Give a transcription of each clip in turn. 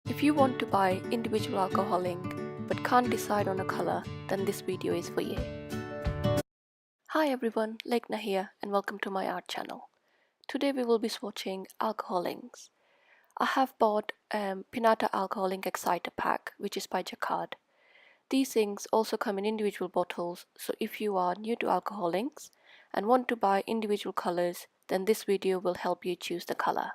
If you want to buy individual alcohol ink but can't decide on a color, then this video is for you. Hi everyone, Lekhana here and welcome to my art channel. Today we will be swatching alcohol inks. I have bought Pinata Alcohol Ink Exciter Pack, which is by Jacquard. These inks also come in individual bottles, so if you are new to alcohol inks and want to buy individual colors, then this video will help you choose the color.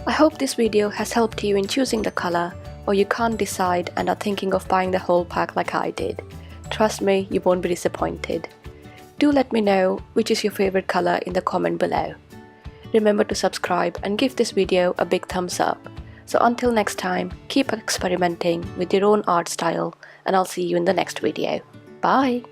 I hope this video has helped you in choosing the color, or you can't decide and are thinking of buying the whole pack like I did. Trust me, you won't be disappointed. Do let me know which is your favorite color in the comment below. Remember to subscribe and give this video a big thumbs up. So until next time, keep experimenting with your own art style and I'll see you in the next video. Bye!